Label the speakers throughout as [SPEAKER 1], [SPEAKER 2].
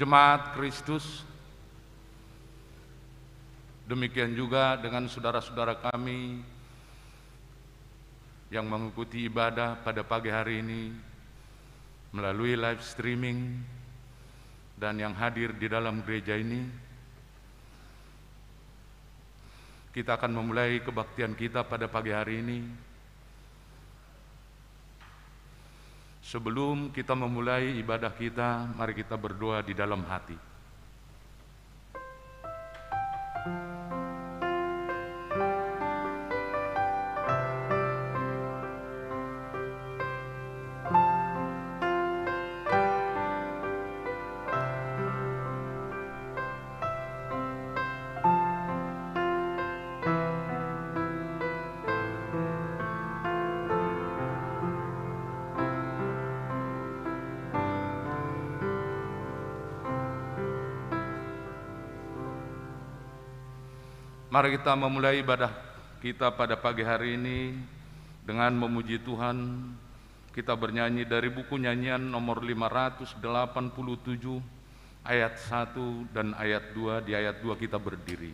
[SPEAKER 1] Jemaat Kristus, demikian juga dengan saudara-saudara kami yang mengikuti ibadah pada pagi hari ini melalui live streaming dan yang hadir di dalam gereja ini. Kita akan memulai kebaktian kita pada pagi hari ini. Sebelum kita memulai ibadah kita, mari kita berdoa di dalam hati. Mari kita memulai ibadah kita pada pagi hari ini dengan memuji Tuhan. Kita bernyanyi dari buku nyanyian nomor 587 ayat 1 dan ayat 2. Di ayat 2 kita berdiri.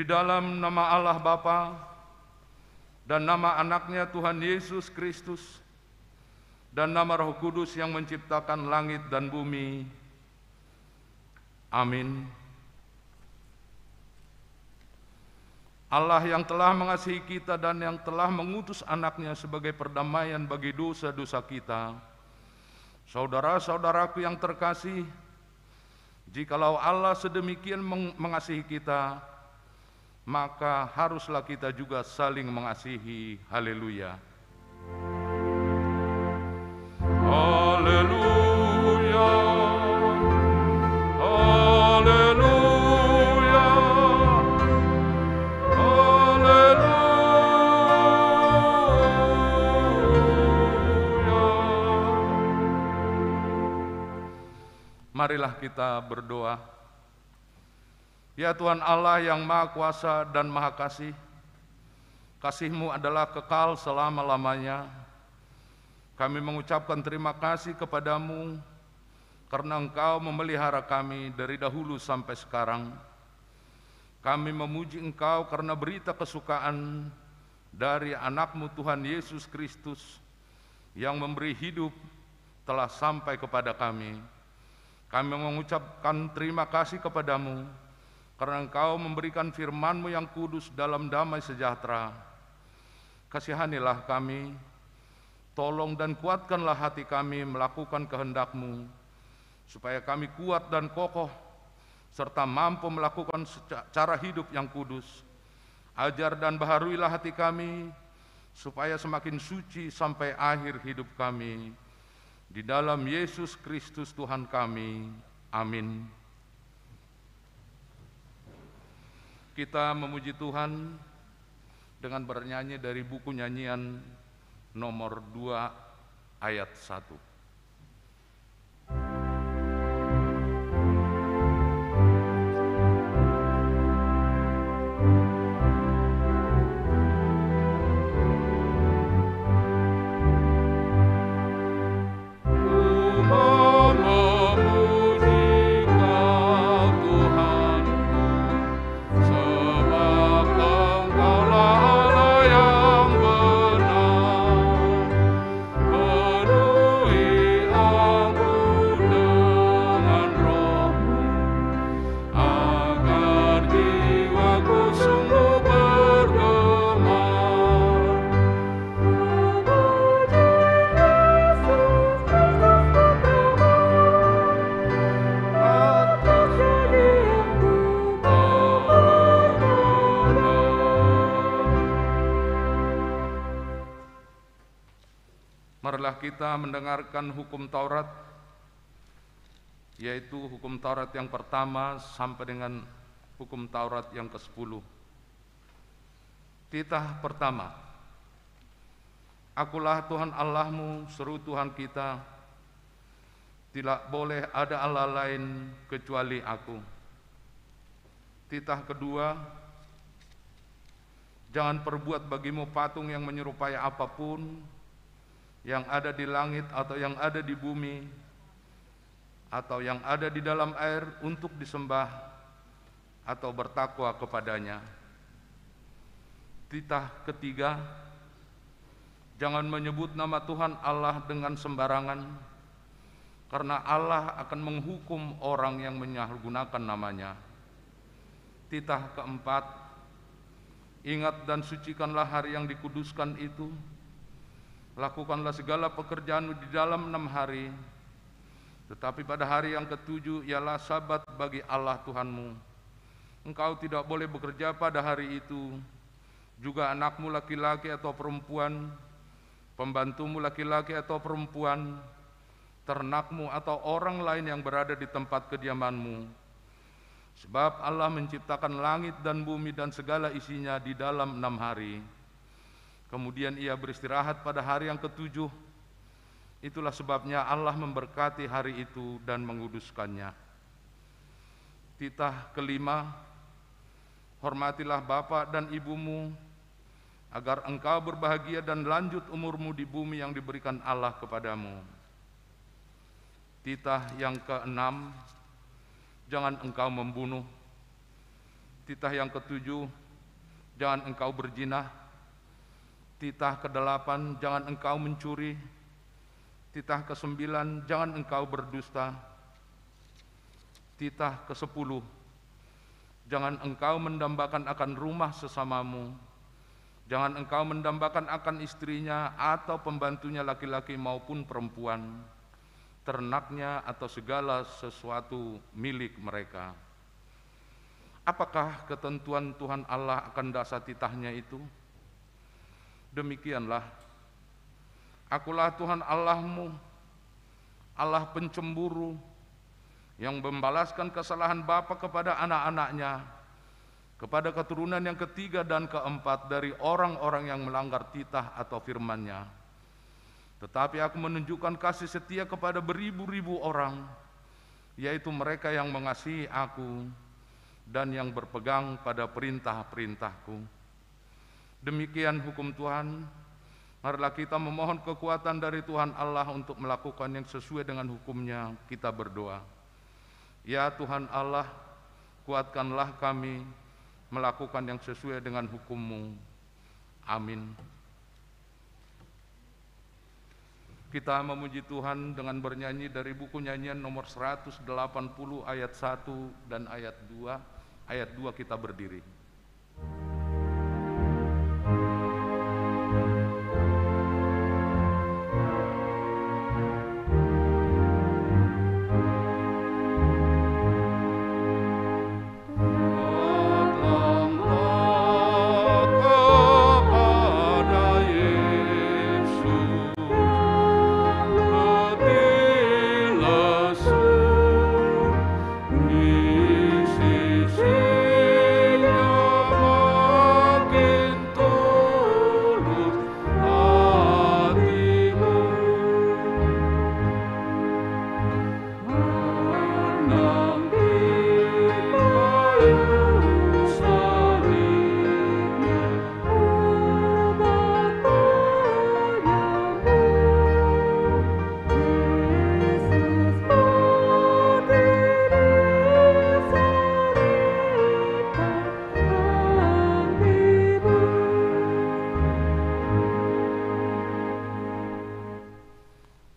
[SPEAKER 1] Dalam nama Allah Bapa dan nama anaknya Tuhan Yesus Kristus dan nama Roh Kudus yang menciptakan langit dan bumi. Amin. Allah yang telah mengasihi kita dan yang telah mengutus anaknya sebagai perdamaian bagi dosa-dosa kita. Saudara-saudaraku yang terkasih, jikalau Allah sedemikian mengasihi kita, maka haruslah kita juga saling mengasihi. Haleluya. Haleluya. Haleluya. Haleluya. Marilah kita berdoa. Ya Tuhan Allah yang Maha Kuasa dan Maha Kasih, kasih-Mu adalah kekal selama-lamanya. Kami mengucapkan terima kasih kepadamu karena Engkau memelihara kami dari dahulu sampai sekarang. Kami memuji Engkau karena berita kesukaan dari anak-Mu Tuhan Yesus Kristus yang memberi hidup telah sampai kepada kami. Kami mengucapkan terima kasih kepadamu karena Engkau memberikan firman-Mu yang kudus dalam damai sejahtera. Kasihanilah kami, tolong dan kuatkanlah hati kami melakukan kehendak-Mu, supaya kami kuat dan kokoh, serta mampu melakukan cara hidup yang kudus. Ajar dan baharuilah hati kami, supaya semakin suci sampai akhir hidup kami. Di dalam Yesus Kristus Tuhan kami. Amin. Kita memuji Tuhan dengan bernyanyi dari buku nyanyian nomor 2 ayat 1. Marilah kita mendengarkan hukum Taurat, yaitu hukum Taurat yang pertama sampai dengan hukum Taurat yang ke-10. Titah pertama. Akulah Tuhan Allahmu, seru Tuhan kita, tidak boleh ada Allah lain kecuali Aku. Titah kedua. Jangan perbuat bagimu patung yang menyerupai apapun yang ada di langit atau yang ada di bumi atau yang ada di dalam air untuk disembah atau bertakwa kepadanya. Titah ketiga, jangan menyebut nama Tuhan Allah dengan sembarangan, karena Allah akan menghukum orang yang menyalahgunakan namanya. Titah keempat, ingat dan sucikanlah hari yang dikuduskan itu. Lakukanlah segala pekerjaanmu di dalam 6 hari, tetapi pada hari yang ke-7 ialah sabat bagi Allah Tuhanmu. Engkau tidak boleh bekerja pada hari itu, juga anakmu laki-laki atau perempuan, pembantumu laki-laki atau perempuan, ternakmu atau orang lain yang berada di tempat kediamanmu. Sebab Allah menciptakan langit dan bumi dan segala isinya di dalam 6 hari. Kemudian Ia beristirahat pada hari yang ke-7. Itulah sebabnya Allah memberkati hari itu dan menguduskannya. Titah kelima, hormatilah bapa dan ibumu, agar engkau berbahagia dan lanjut umurmu di bumi yang diberikan Allah kepadamu. Titah yang ke-6, jangan engkau membunuh. Titah yang ke-7, jangan engkau berzina. Titah ke-8, jangan engkau mencuri. Titah ke-9, jangan engkau berdusta. Titah ke-10, jangan engkau mendambakan akan rumah sesamamu. Jangan engkau mendambakan akan istrinya atau pembantunya laki-laki maupun perempuan, ternaknya atau segala sesuatu milik mereka. Apakah ketentuan Tuhan Allah akan dasar titahnya itu? Demikianlah, Akulah Tuhan Allahmu, Allah pencemburu, yang membalaskan kesalahan bapa kepada anak-anaknya, kepada keturunan yang ketiga dan keempat dari orang-orang yang melanggar titah atau firman-Nya. Tetapi Aku menunjukkan kasih setia kepada beribu-ribu orang, yaitu mereka yang mengasihi Aku dan yang berpegang pada perintah-perintah-Ku. Demikian hukum Tuhan. Marilah kita memohon kekuatan dari Tuhan Allah untuk melakukan yang sesuai dengan hukum-Nya. Kita berdoa. Ya Tuhan Allah, kuatkanlah kami melakukan yang sesuai dengan hukum-Mu. Amin. Kita memuji Tuhan dengan bernyanyi dari buku nyanyian nomor 180 ayat 1 dan ayat 2. ayat 2 kita berdiri.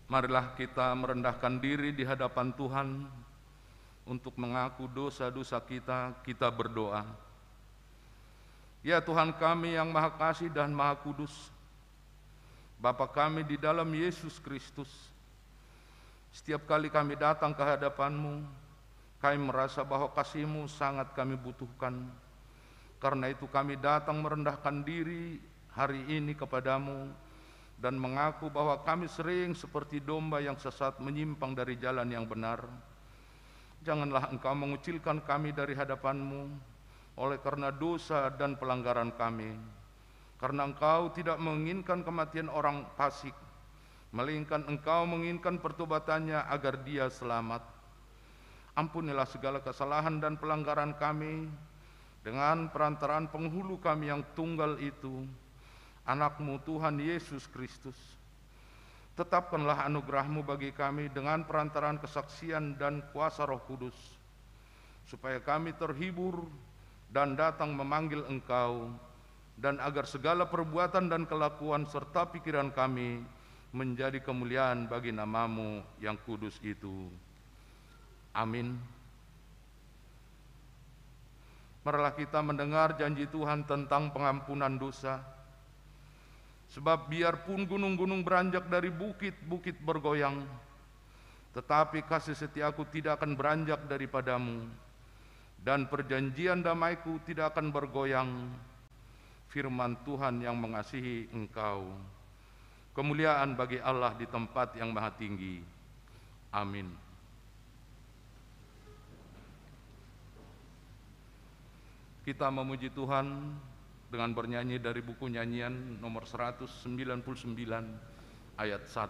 [SPEAKER 1] Marilah kita merendahkan diri di hadapan Tuhan untuk mengaku dosa-dosa kita. Kita berdoa. Ya Tuhan kami yang Maha Kasih dan Maha Kudus, Bapa kami di dalam Yesus Kristus, setiap kali kami datang ke hadapan-Mu, kami merasa bahwa kasih-Mu sangat kami butuhkan. Karena itu kami datang merendahkan diri hari ini kepadamu dan mengaku bahwa kami sering seperti domba yang sesat menyimpang dari jalan yang benar. Janganlah Engkau mengucilkan kami dari hadapan-Mu oleh karena dosa dan pelanggaran kami. Karena Engkau tidak menginginkan kematian orang fasik, melainkan Engkau menginginkan pertobatannya agar dia selamat. Ampunilah segala kesalahan dan pelanggaran kami dengan perantaraan penghulu kami yang tunggal itu, Anak-Mu Tuhan Yesus Kristus. Tetapkanlah anugerah-Mu bagi kami dengan perantaraan kesaksian dan kuasa Roh Kudus, supaya kami terhibur dan datang memanggil Engkau, dan agar segala perbuatan dan kelakuan serta pikiran kami menjadi kemuliaan bagi nama-Mu yang kudus itu. Amin. Marilah kita mendengar janji Tuhan tentang pengampunan dosa. Sebab biarpun gunung-gunung beranjak dari bukit-bukit bergoyang, tetapi kasih setiaku tidak akan beranjak daripadamu, dan perjanjian damaiku tidak akan bergoyang. Firman Tuhan yang mengasihi engkau. Kemuliaan bagi Allah di tempat yang maha tinggi. Amin. Kita memuji Tuhan dengan bernyanyi dari buku nyanyian nomor 199 ayat 1.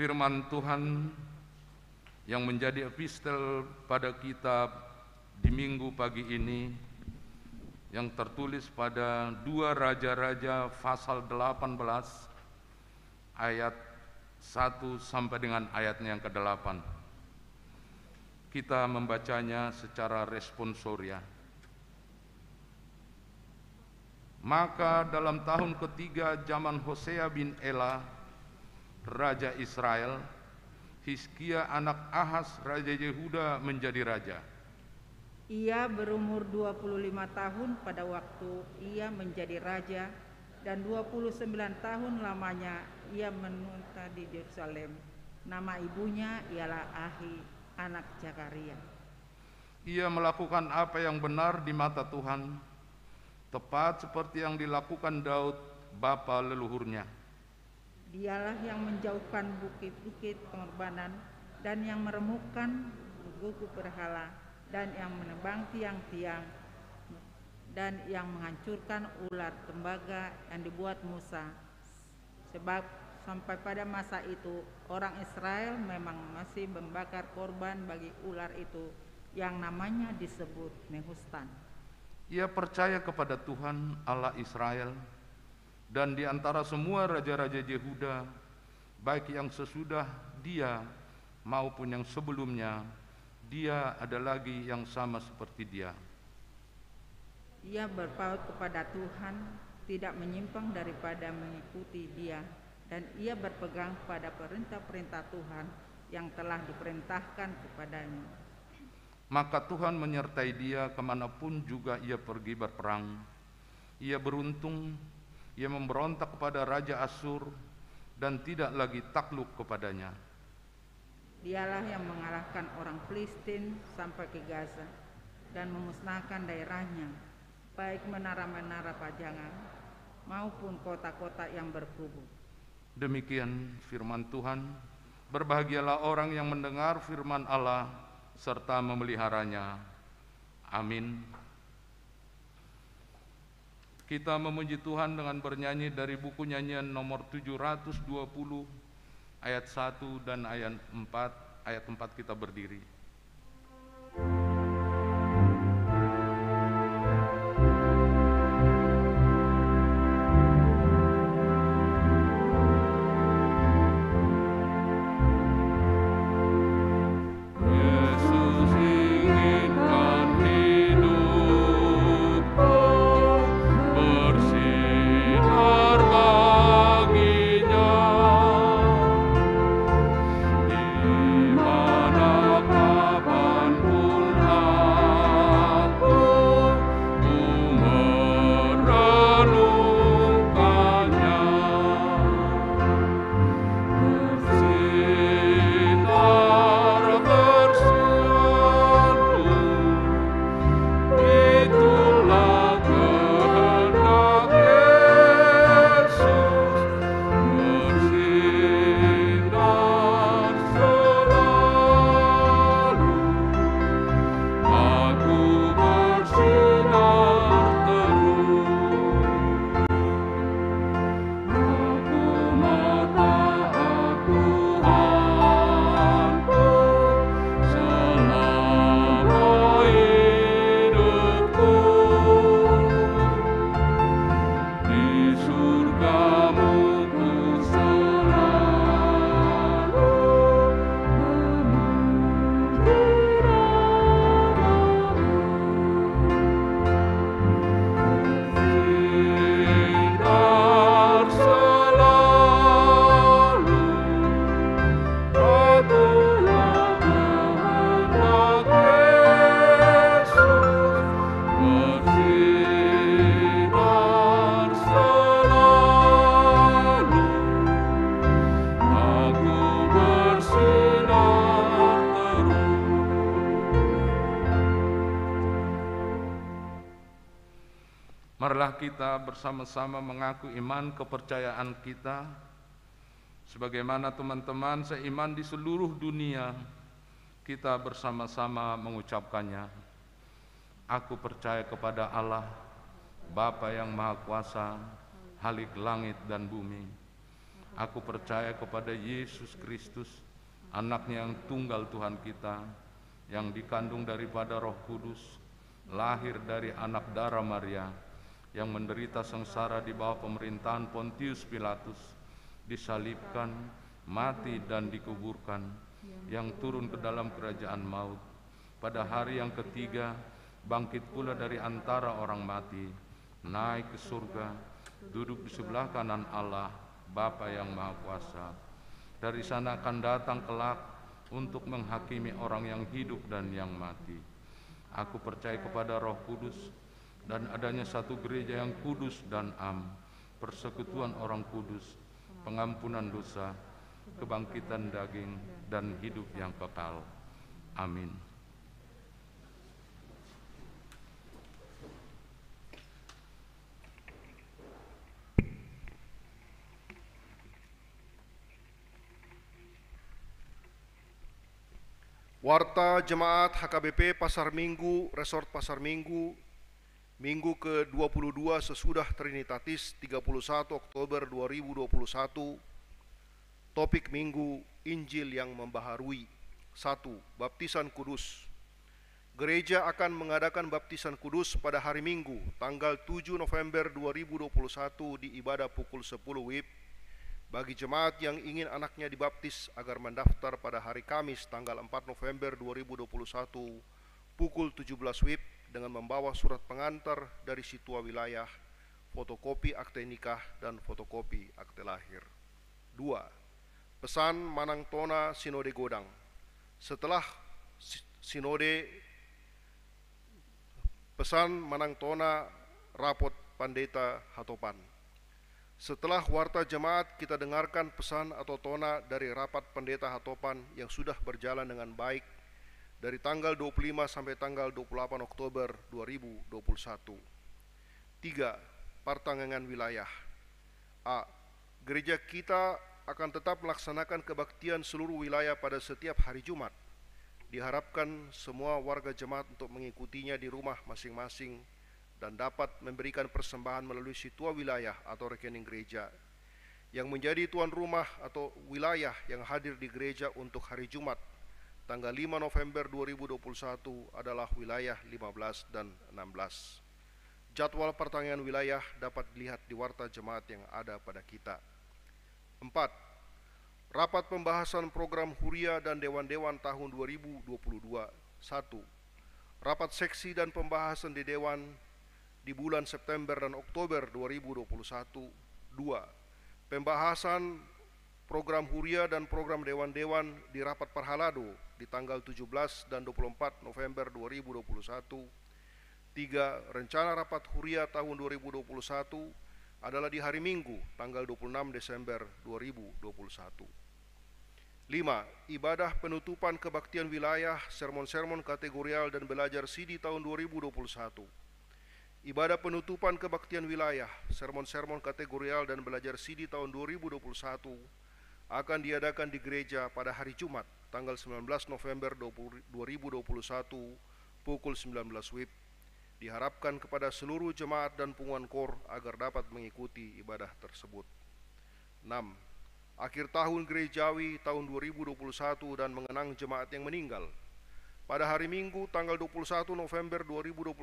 [SPEAKER 1] Firman Tuhan yang menjadi epistel pada kita di minggu pagi ini, yang tertulis pada 2 Raja-Raja pasal 18 ayat 1 sampai dengan ayatnya yang ke-8. Kita membacanya secara responsoria. Maka dalam tahun ketiga zaman Hosea bin Ela, Raja Israel, Hizkia anak Ahaz Raja Yehuda menjadi raja.
[SPEAKER 2] Ia berumur 25 tahun pada waktu ia menjadi raja, dan 29 tahun lamanya ia menetap di Yerusalem. Nama ibunya ialah Ahi, anak Zakaria.
[SPEAKER 1] Ia melakukan apa yang benar di mata Tuhan, tepat seperti yang dilakukan Daud, bapa leluhurnya.
[SPEAKER 2] Dialah yang menjauhkan bukit-bukit pengorbanan dan yang meremukkan guguk berhala dan yang menebang tiang-tiang dan yang menghancurkan ular tembaga yang dibuat Musa. Sebab sampai pada masa itu orang Israel memang masih membakar korban bagi ular itu yang namanya disebut Nehustan.
[SPEAKER 1] Ia percaya kepada Tuhan Allah Israel, dan di antara semua raja-raja Yehuda, baik yang sesudah dia maupun yang sebelumnya, dia ada lagi yang sama seperti dia.
[SPEAKER 2] Ia berpaut kepada Tuhan, tidak menyimpang daripada mengikuti dia, dan ia berpegang pada perintah-perintah Tuhan yang telah diperintahkan kepadanya.
[SPEAKER 1] Maka Tuhan menyertai dia kemanapun juga ia pergi berperang. Ia beruntung, ia memberontak kepada Raja Asyur dan tidak lagi takluk kepadanya.
[SPEAKER 2] Dialah yang mengalahkan orang Filistin sampai ke Gaza dan memusnahkan daerahnya, baik menara-menara pajangan maupun kota-kota yang berkubu.
[SPEAKER 1] Demikian firman Tuhan. Berbahagialah orang yang mendengar firman Allah serta memeliharanya. Amin. Kita memuji Tuhan dengan bernyanyi dari buku nyanyian nomor 720 ayat 1 dan ayat 4. Ayat 4 kita berdiri. Marilah kita bersama-sama mengaku iman kepercayaan kita, sebagaimana teman-teman seiman di seluruh dunia, kita bersama-sama mengucapkannya. Aku percaya kepada Allah, Bapa yang Maha Kuasa, Halik langit dan bumi. Aku percaya kepada Yesus Kristus, Anaknya yang tunggal Tuhan kita, yang dikandung daripada Roh Kudus, lahir dari anak darah Maria, yang menderita sengsara di bawah pemerintahan Pontius Pilatus, disalibkan, mati dan dikuburkan, yang turun ke dalam kerajaan maut. Pada hari yang ketiga, bangkit pula dari antara orang mati, naik ke surga, duduk di sebelah kanan Allah, Bapa yang Maha Kuasa. Dari sana akan datang kelak untuk menghakimi orang yang hidup dan yang mati. Aku percaya kepada Roh Kudus, dan adanya satu gereja yang kudus dan am, persekutuan orang kudus, pengampunan dosa, kebangkitan daging, dan hidup yang kekal. Amin.
[SPEAKER 3] Warta Jemaat HKBP Pasar Minggu, Resort Pasar Minggu, Minggu ke-22 sesudah Trinitatis 31 Oktober 2021. Topik Minggu, Injil yang membaharui. 1. Baptisan Kudus. Gereja akan mengadakan baptisan kudus pada hari Minggu, tanggal 7 November 2021 di ibadah pukul 10 WIB. Bagi jemaat yang ingin anaknya dibaptis agar mendaftar pada hari Kamis tanggal 4 November 2021 pukul 17 WIB dengan membawa surat pengantar dari situa wilayah, fotokopi akte nikah, dan fotokopi akte lahir. 2. Pesan Manang Tona Sinode Godang. Setelah Sinode Pesan Manang Tona Rapot Pandeta Hatopan. Setelah warta jemaat, kita dengarkan pesan atau tona dari rapat pendeta Hatopan yang sudah berjalan dengan baik dari tanggal 25 sampai tanggal 28 Oktober 2021. 3. Pertanganan wilayah. A. Gereja kita akan tetap melaksanakan kebaktian seluruh wilayah pada setiap hari Jumat. Diharapkan semua warga jemaat untuk mengikutinya di rumah masing-masing dan dapat memberikan persembahan melalui situa wilayah atau rekening gereja. Yang menjadi tuan rumah atau wilayah yang hadir di gereja untuk hari Jumat tanggal 5 November 2021 adalah wilayah 15 dan 16. Jadwal pertanyaan wilayah dapat dilihat di warta jemaat yang ada pada kita. 4. Rapat pembahasan program Huria dan Dewan-Dewan tahun 2022. 1. Rapat seksi dan pembahasan di Dewan di bulan September dan Oktober 2021. 2. Pembahasan program Huria dan program Dewan-Dewan di Rapat Parhalado di tanggal 17 dan 24 November 2021. 3. Rencana Rapat Huria tahun 2021 adalah di hari Minggu tanggal 26 Desember 2021. 5. Ibadah penutupan kebaktian wilayah, sermon-sermon kategorial dan belajar CD tahun 2021. Ibadah penutupan kebaktian wilayah, sermon-sermon kategorial dan belajar CD tahun 2021 akan diadakan di gereja pada hari Jumat, tanggal 19 November 2021 pukul 19 WIB. Diharapkan kepada seluruh jemaat dan pengumuman KOR agar dapat mengikuti ibadah tersebut. 6. Akhir tahun gerejawi tahun 2021 dan mengenang jemaat yang meninggal. Pada hari Minggu tanggal 21 November 2021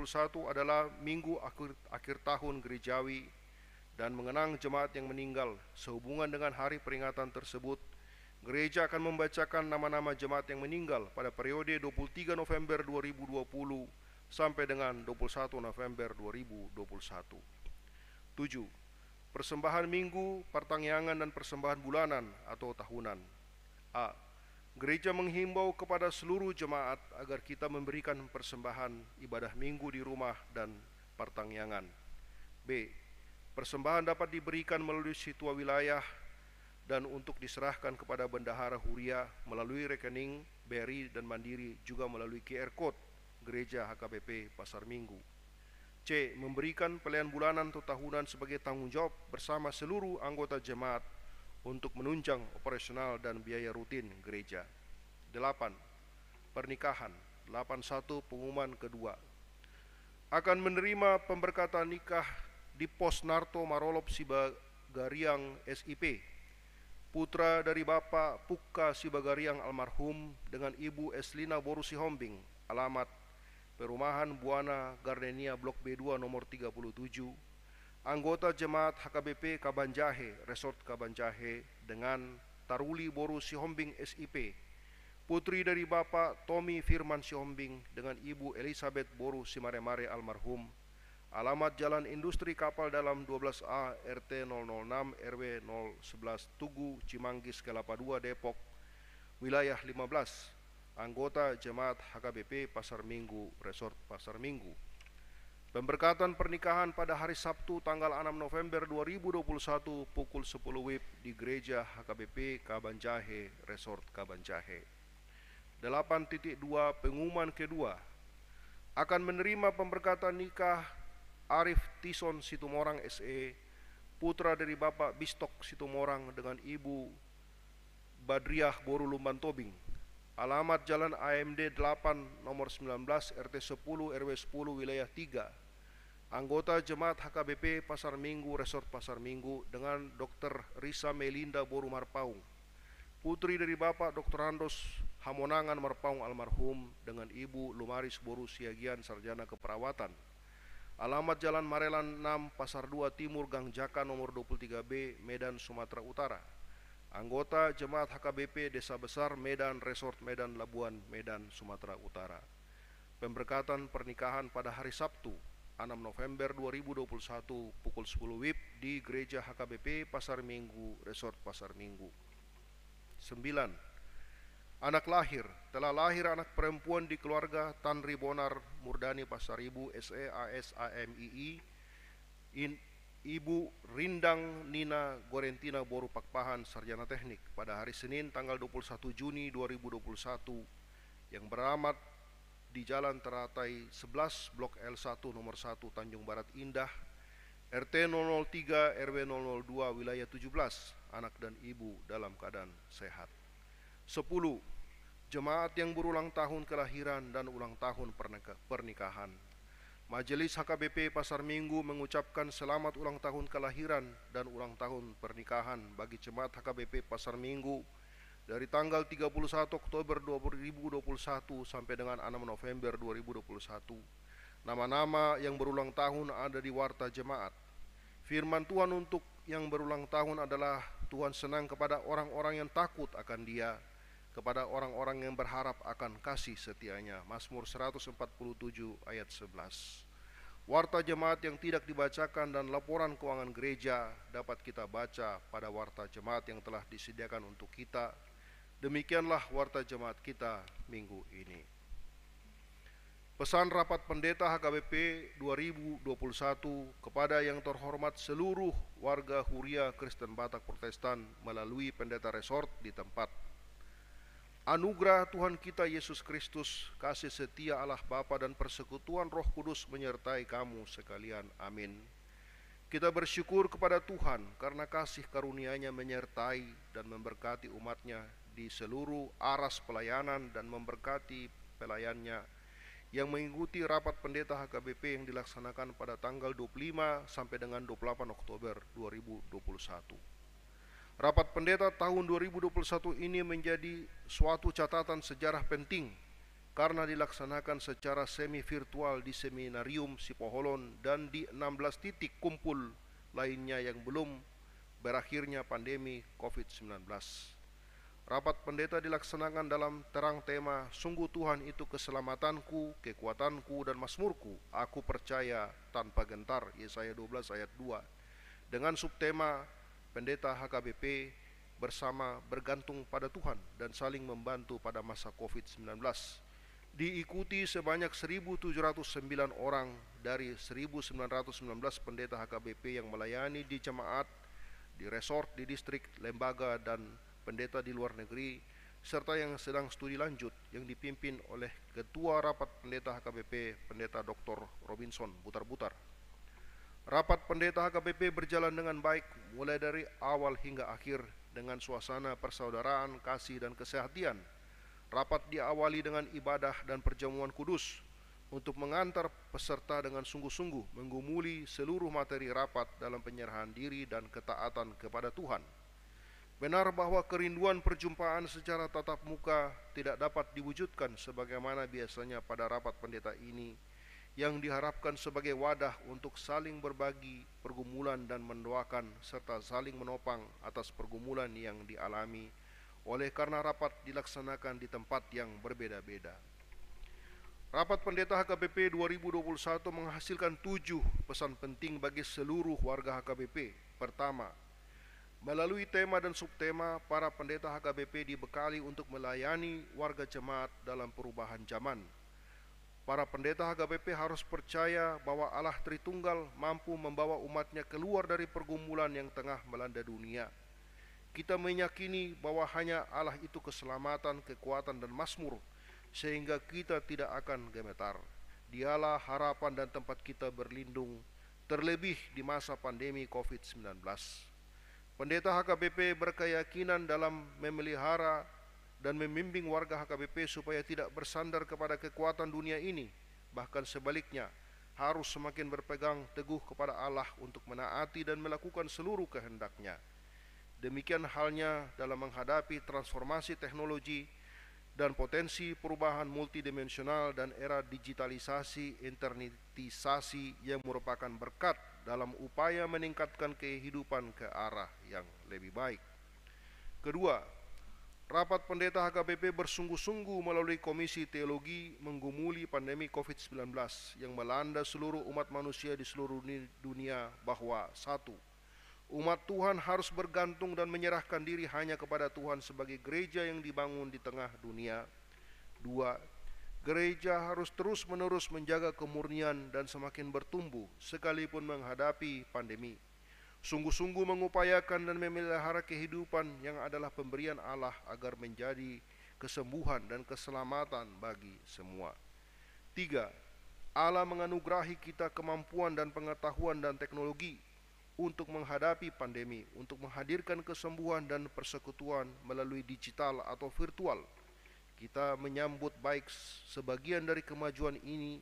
[SPEAKER 3] adalah Minggu akhir tahun gerejawi dan mengenang jemaat yang meninggal. Sehubungan dengan hari peringatan tersebut, gereja akan membacakan nama-nama jemaat yang meninggal pada periode 23 November 2020 sampai dengan 21 November 2021. 7. Persembahan minggu, pertangyangan dan persembahan bulanan atau tahunan. A. Gereja menghimbau kepada seluruh jemaat agar kita memberikan persembahan ibadah minggu di rumah dan pertangyangan. B. Persembahan dapat diberikan melalui situa wilayah dan untuk diserahkan kepada bendahara Huria melalui rekening BRI dan Mandiri, juga melalui QR Code Gereja HKBP Pasar Minggu. C. Memberikan pelayan bulanan atau tahunan sebagai tanggung jawab bersama seluruh anggota jemaat untuk menunjang operasional dan biaya rutin gereja. 8. Pernikahan. 81. Pengumuman kedua. Akan menerima pemberkatan nikah di Pos Narto Marolop Sibagariang SIP, putra dari Bapak Pukka Sibagariang almarhum dengan Ibu Eslina Boru Sihombing, alamat Perumahan Buana Gardenia Blok B2 nomor 37, anggota jemaat HKBP Kabanjahe, Resort Kabanjahe dengan Taruli Boru Sihombing SIP, putri dari Bapak Tommy Firman Sihombing dengan Ibu Elizabeth Boru Simaremare almarhum, alamat Jalan Industri Kapal Dalam 12A RT 006 RW 011 Tugu Cimanggis Kelapa II Depok, wilayah 15, anggota jemaat HKBP Pasar Minggu, Resort Pasar Minggu. Pemberkatan pernikahan pada hari Sabtu tanggal 6 November 2021 pukul 10 WIB di Gereja HKBP Kabanjahe, Resort Kabanjahe. 8.2 pengumuman kedua. Akan menerima pemberkatan nikah Arif Tison Situmorang SE, putra dari Bapak Bistok Situmorang dengan Ibu Badriah Boru Lumban Tobing. Alamat Jalan AMD 8 nomor 19 RT 10 RW 10 wilayah 3. Anggota Jemaat HKBP Pasar Minggu Resort Pasar Minggu dengan Dr. Risa Melinda Boru Marpaung, putri dari Bapak Dr. Randos Hamonangan Marpaung almarhum dengan Ibu Lumaris Boru Siagian Sarjana Keperawatan. Alamat Jalan Marelan 6 Pasar 2 Timur Gang Jaka nomor 23B Medan Sumatera Utara. Anggota Jemaat HKBP Desa Besar Medan Resort Medan Labuan Medan Sumatera Utara. Pemberkatan pernikahan pada hari Sabtu 6 November 2021 pukul 10 WIB di Gereja HKBP Pasar Minggu Resort Pasar Minggu. 9. Anak lahir. Telah lahir anak perempuan di keluarga Tanri Bonar Murdani Pasaribu SE AS AMII Ibu Rindang Nina Gorentina Boru Pakpahan Sarjana Teknik pada hari Senin tanggal 21 Juni 2021 yang beralamat di Jalan Teratai 11 Blok L1 nomor 1 Tanjung Barat Indah RT 003 RW 002 wilayah 17. Anak dan ibu dalam keadaan sehat. 10. Jemaat yang berulang tahun kelahiran dan ulang tahun pernikahan. Majelis HKBP Pasar Minggu mengucapkan selamat ulang tahun kelahiran dan ulang tahun pernikahan bagi Jemaat HKBP Pasar Minggu dari tanggal 31 Oktober 2021 sampai dengan 6 November 2021. Nama-nama yang berulang tahun ada di Warta Jemaat. Firman Tuhan untuk yang berulang tahun adalah Tuhan senang kepada orang-orang yang takut akan Dia, kepada orang-orang yang berharap akan kasih setianya. Mazmur 147 ayat 11. Warta jemaat yang tidak dibacakan dan laporan keuangan gereja dapat kita baca pada warta jemaat yang telah disediakan untuk kita. Demikianlah warta jemaat kita minggu ini. Pesan rapat pendeta HKBP 2021 kepada yang terhormat seluruh warga Huria Kristen Batak Protestan melalui pendeta resort di tempat. Anugerah Tuhan kita Yesus Kristus, kasih setia Allah Bapa dan persekutuan Roh Kudus menyertai kamu sekalian. Amin. Kita bersyukur kepada Tuhan karena kasih karunia-Nya menyertai dan memberkati umat-Nya di seluruh aras pelayanan dan memberkati pelayannya yang mengikuti rapat pendeta HKBP yang dilaksanakan pada tanggal 25 sampai dengan 28 Oktober 2021. Rapat pendeta tahun 2021 ini menjadi suatu catatan sejarah penting karena dilaksanakan secara semi-virtual di Seminarium Sipoholon dan di 16 titik kumpul lainnya yang belum berakhirnya pandemi COVID-19. Rapat pendeta dilaksanakan dalam terang tema Sungguh Tuhan itu keselamatanku, kekuatanku dan mazmurku, aku percaya tanpa gentar, Yesaya 12 ayat 2, dengan subtema Pendeta HKBP bersama bergantung pada Tuhan dan saling membantu pada masa COVID-19. Diikuti sebanyak 1.709 orang dari 1.919 pendeta HKBP yang melayani di jemaat, di resort, di distrik, lembaga, dan pendeta di luar negeri, serta yang sedang studi lanjut yang dipimpin oleh Ketua Rapat Pendeta HKBP, Pendeta Dr. Robinson Butar-Butar. Rapat pendeta HKBP berjalan dengan baik mulai dari awal hingga akhir dengan suasana persaudaraan, kasih dan kesehatian. Rapat diawali dengan ibadah dan perjamuan kudus untuk mengantar peserta dengan sungguh-sungguh menggumuli seluruh materi rapat dalam penyerahan diri dan ketaatan kepada Tuhan. Benar bahwa kerinduan perjumpaan secara tatap muka tidak dapat diwujudkan sebagaimana biasanya pada rapat pendeta ini, yang diharapkan sebagai wadah untuk saling berbagi pergumulan dan mendoakan serta saling menopang atas pergumulan yang dialami oleh karena rapat dilaksanakan di tempat yang berbeda-beda. Rapat pendeta HKBP 2021 menghasilkan 7 pesan penting bagi seluruh warga HKBP. Pertama, melalui tema dan subtema, para pendeta HKBP dibekali untuk melayani warga jemaat dalam perubahan zaman. para pendeta HKBP harus percaya bahwa Allah Tritunggal mampu membawa umatnya keluar dari pergumulan yang tengah melanda dunia. Kita meyakini bahwa hanya Allah itu keselamatan, kekuatan, dan mazmur, sehingga kita tidak akan gemetar. Dialah harapan dan tempat kita berlindung, terlebih di masa pandemi COVID-19. Pendeta HKBP berkeyakinan dalam memelihara dan membimbing warga HKBP supaya tidak bersandar kepada kekuatan dunia ini, bahkan sebaliknya, harus semakin berpegang teguh kepada Allah untuk menaati dan melakukan seluruh kehendak-Nya. Demikian halnya dalam menghadapi transformasi teknologi dan potensi perubahan multidimensional dan era digitalisasi, internetisasi yang merupakan berkat dalam upaya meningkatkan kehidupan ke arah yang lebih baik. Kedua, rapat pendeta HKBP bersungguh-sungguh melalui Komisi Teologi menggumuli pandemi COVID-19 yang melanda seluruh umat manusia di seluruh dunia bahwa 1. Umat Tuhan harus bergantung dan menyerahkan diri hanya kepada Tuhan sebagai gereja yang dibangun di tengah dunia. 2. Gereja harus terus-menerus menjaga kemurnian dan semakin bertumbuh sekalipun menghadapi pandemi. Sungguh-sungguh mengupayakan dan memelihara kehidupan yang adalah pemberian Allah agar menjadi kesembuhan dan keselamatan bagi semua. 3. Allah menganugerahi kita kemampuan dan pengetahuan dan teknologi untuk menghadapi pandemi, untuk menghadirkan kesembuhan dan persekutuan melalui digital atau virtual. Kita menyambut baik sebagian dari kemajuan ini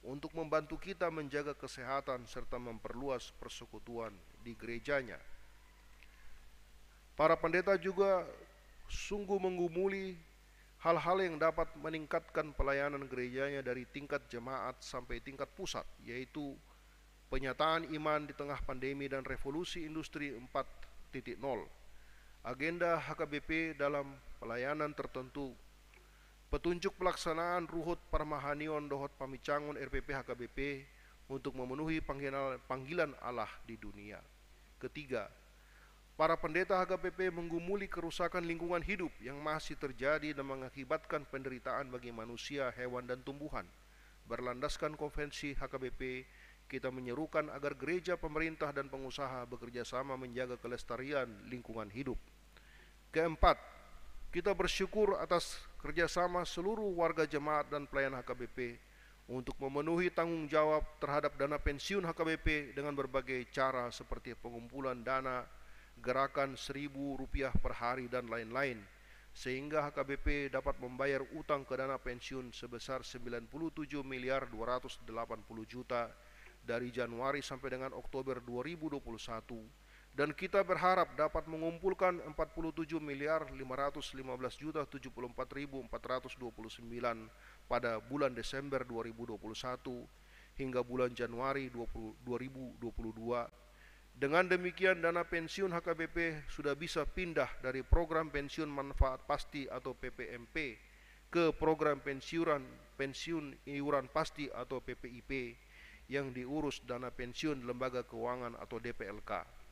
[SPEAKER 3] untuk membantu kita menjaga kesehatan serta memperluas persekutuan di gerejanya. Para pendeta juga sungguh menggumuli hal-hal yang dapat meningkatkan pelayanan gerejanya dari tingkat jemaat sampai tingkat pusat, yaitu penyataan iman di tengah pandemi dan revolusi industri 4.0, agenda HKBP dalam pelayanan tertentu, petunjuk pelaksanaan Ruhut Parmahanion Dohot Pamicangon RPP HKBP untuk memenuhi panggilan Allah di dunia. Ketiga, para pendeta HKBP menggumuli kerusakan lingkungan hidup yang masih terjadi dan mengakibatkan penderitaan bagi manusia, hewan, dan tumbuhan. Berlandaskan konvensi HKBP, kita menyerukan agar gereja, pemerintah, dan pengusaha bekerja sama menjaga kelestarian lingkungan hidup. Keempat, kita bersyukur atas kerjasama seluruh warga jemaat dan pelayan HKBP untuk memenuhi tanggung jawab terhadap dana pensiun HKBP dengan berbagai cara seperti pengumpulan dana, gerakan Rp1.000 per hari, dan lain-lain, sehingga HKBP dapat membayar utang ke dana pensiun sebesar 97 miliar 280 juta dari Januari sampai dengan Oktober 2021. Dan kita berharap dapat mengumpulkan 47 miliar 515 juta 74.429 pada bulan Desember 2021 hingga bulan Januari 2022. Dengan demikian, dana pensiun HKBP sudah bisa pindah dari program pensiun manfaat pasti atau PPMP ke program pensiun iuran pasti atau PPIP yang diurus dana pensiun lembaga keuangan atau DPLK.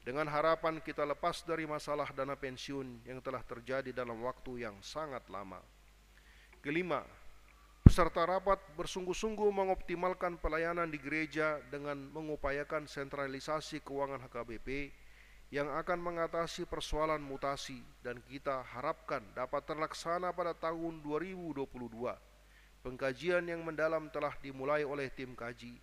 [SPEAKER 3] Dengan harapan kita lepas dari masalah dana pensiun yang telah terjadi dalam waktu yang sangat lama. Kelima, peserta rapat bersungguh-sungguh mengoptimalkan pelayanan di gereja dengan mengupayakan sentralisasi keuangan HKBP yang akan mengatasi persoalan mutasi dan kita harapkan dapat terlaksana pada tahun 2022. Pengkajian yang mendalam telah dimulai oleh tim kaji.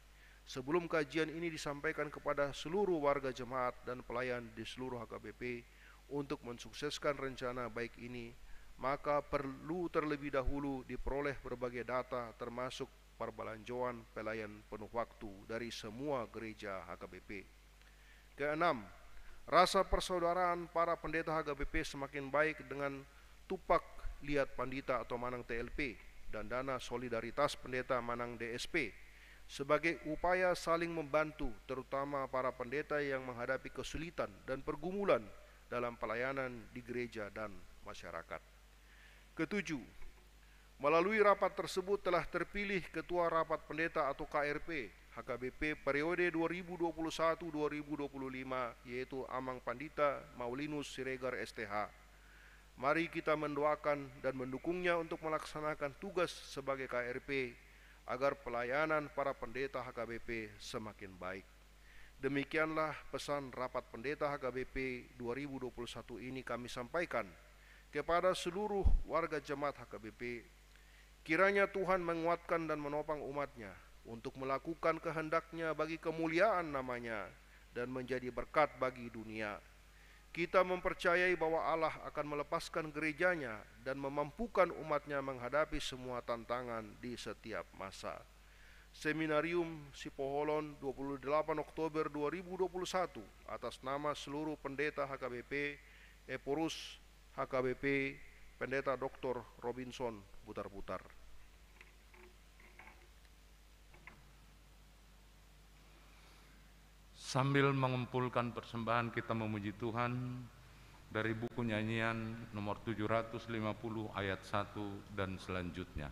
[SPEAKER 3] Sebelum kajian ini disampaikan kepada seluruh warga jemaat dan pelayan di seluruh HKBP untuk mensukseskan rencana baik ini, maka perlu terlebih dahulu diperoleh berbagai data termasuk perbelanjaan pelayan penuh waktu dari semua gereja HKBP. Keenam, rasa persaudaraan para pendeta HKBP semakin baik dengan Tupak Liat Pandita atau Manang TLP dan dana solidaritas pendeta Manang DSP sebagai upaya saling membantu terutama para pendeta yang menghadapi kesulitan dan pergumulan dalam pelayanan di gereja dan masyarakat. Ketujuh, melalui rapat tersebut telah terpilih Ketua Rapat Pendeta atau KRP HKBP periode 2021-2025 yaitu Amang Pandita Maulinus Siregar STH. Mari kita mendoakan dan mendukungnya untuk melaksanakan tugas sebagai KRP agar pelayanan para pendeta HKBP semakin baik. Demikianlah pesan rapat pendeta HKBP 2021 ini kami sampaikan kepada seluruh warga jemaat HKBP. Kiranya Tuhan menguatkan dan menopang umatnya untuk melakukan kehendak-Nya bagi kemuliaan nama-Nya dan menjadi berkat bagi dunia. Kita mempercayai bahwa Allah akan melepaskan gerejanya dan memampukan umat-Nya menghadapi semua tantangan di setiap masa. Seminarium Sipoholon 28 Oktober 2021 atas nama seluruh pendeta HKBP, Eporus HKBP, Pendeta Dr. Robinson Butar-Butar.
[SPEAKER 1] Sambil mengumpulkan persembahan, kita memuji Tuhan dari buku nyanyian nomor 750 ayat 1 dan selanjutnya.